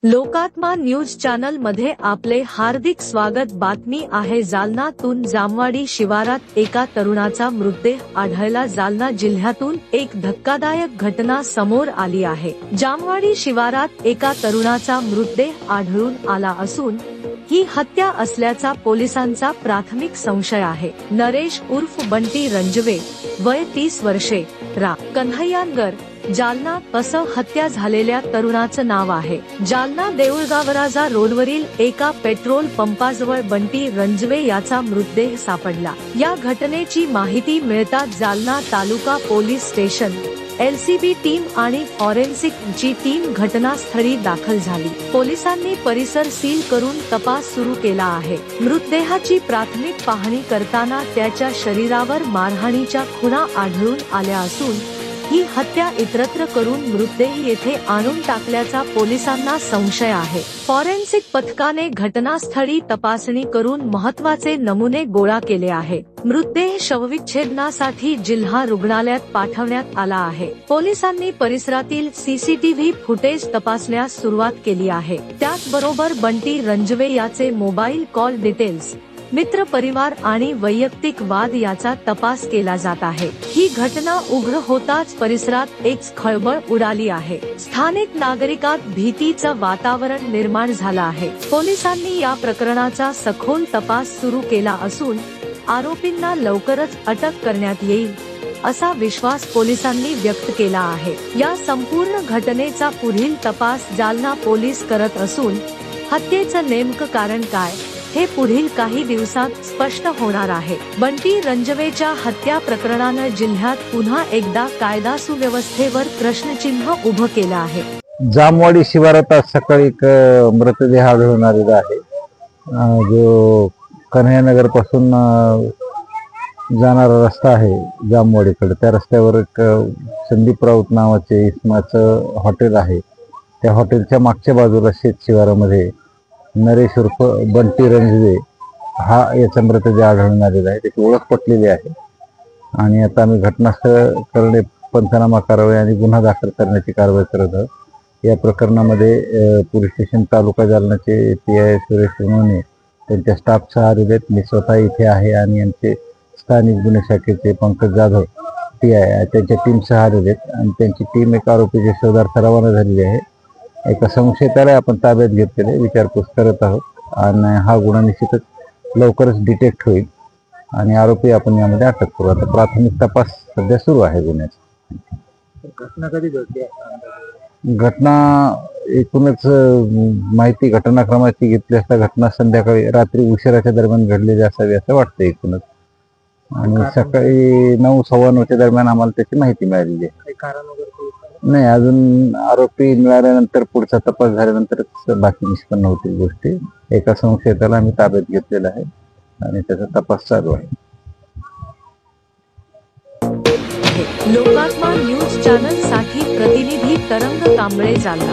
लोकात्मा news channel मध्ये आपले हार्दिक स्वागत। बातमी आहे जालनातून जामवाडी शिवारात एका तरुणाचा मृतदेह आढळला। जालना जिल्ह्यातून एक धक्कादायक घटना समोर आली आहे। जामवाडी शिवारात एका तरुणाचा मृतदेह आढळून आला असून ही हत्या असल्याचा पोलिसांचा प्राथमिक संशय आहे। नरेश उर्फ बंटी रंजवे, वय 30 वर्षे, रा कन्हैयानगर, जालना असं हत्या झालेल्या तरुणाचं नाव आहे। जालना देऊळगावराजा रोडवरील एका पेट्रोल पंपाजवळ बंटी रंजवे याचा मृतदेह सापडला। या घटनेची माहिती मिळताच जालना तालुका पोलीस स्टेशन, LCB टीम आणि फॉरेन्सिक ची टीम घटनास्थळी दाखल झाली। पोलिसांनी परिसर सील करून तपास सुरू केला आहे। मृतदेहाची प्राथमिक पाहणी करताना त्याच्या शरीरावर मारहाणीच्या खुणा आढळून आल्या असून ही हत्या इतरत्र करून मृतदेह येथे आणून टाकल्याचा पोलिसांना संशय आहे। फॉरेन्सिक पथकाने घटनास्थळी तपासणी करून महत्त्वाचे नमुने गोळा केले आहे। मृतदेह शवविच्छेदनासाठी जिल्हा रुग्णालयात पाठवण्यात आला आहे। पोलिसांनी परिसरातील CCTV फुटेज तपासण्यास सुरुवात केली आहे। त्याचबरोबर बंटी रंजवे याचे मोबाईल कॉल डिटेल्स, मित्र परिवार आणि वैयक्तिक वाद याचा तपास केला जात आहे। ही घटना उघड होताच परिसरात एक खळबळ उडाली आहे। स्थानिक नागरिकांत भीतीचं वातावरण निर्माण झालं आहे। पोलिसांनी या प्रकरणाचा सखोल तपास सुरू केला असून आरोपींना लवकरच अटक करण्यात येईल असा विश्वास पोलिसांनी व्यक्त केला आहे। या संपूर्ण घटनेचा पुढील तपास जालना पोलीस करत असून हत्येचं नेमकं कारण काय हे पुढील काही दिवसात स्पष्ट होणार आहे। बंटी रंजवेच्या हत्या प्रकरणाने जिल्ह्यात पुन्हा एकदा कायदा सुव्यवस्थेवर प्रश्नचिन्ह उभं केलं आहे। जामवाडी शिवारात आज सकाळी एक मृतदेह आढळून आलेला आहे। जो कन्हैयानगर पासून जाणारा रस्ता आहे जामवाडीकडे, त्या रस्त्यावर एक संदीप राऊत नावाचे इसमाचं हॉटेल आहे। त्या हॉटेलच्या मागच्या बाजूला शेत शिवारामध्ये नरेश उर्फ बंटी रंजवे हा याचा मृतदेह आढळून आलेला आहे। त्याची ओळख पटलेली आहे आणि आता आम्ही घटनास्थळाकडे पंचनामा कारवाई आणि गुन्हा दाखल करण्याची कारवाई करत आहोत। या प्रकरणामध्ये पोलीस स्टेशन तालुका जालनाचे PI सुरेश सोनवणे त्यांच्या स्टाफसह आलेले आहेत। मी स्वतः इथे आहे आणि आमचे स्थानिक गुन्हे शाखेचे पंकज जाधव PI त्यांच्या टीमसह आलेले आहेत आणि त्यांची टीम एक आरोपीच्या शोधार्थ रवाना झालेली आहे। एका संशयिताला आपण ताब्यात घेतलेले विचारपूस करत आहोत आणि हा गुन्हा निश्चितच लवकरच डिटेक्ट होईल आणि आरोपी आपण यामध्ये अटक करू। आता प्राथमिक तपास सध्या सुरू आहे गुन्ह्याचा। घटना कधी घडली? घटना एकूणच माहिती घटनाक्रमाची घेतली असता घटना संध्याकाळी रात्री उशिराच्या दरम्यान घडलेली असावी असं वाटतं एकूणच, आणि सकाळी 9, 9:15 दरम्यान आम्हाला त्याची माहिती मिळालेली आहे। कारण वगैरे नाही, अजून आरोपी मिळाल्यानंतर पुढचा तपास झाल्यानंतरच बाकी निष्पन्न होतील गोष्टी। एका संशयिताला आम्ही ताब्यात घेतलेला आहे आणि त्याचा तपास चालू आहे। लोकात्मा न्यूज चॅनल साठी प्रतिनिधी तरंग कांबळे, जालना।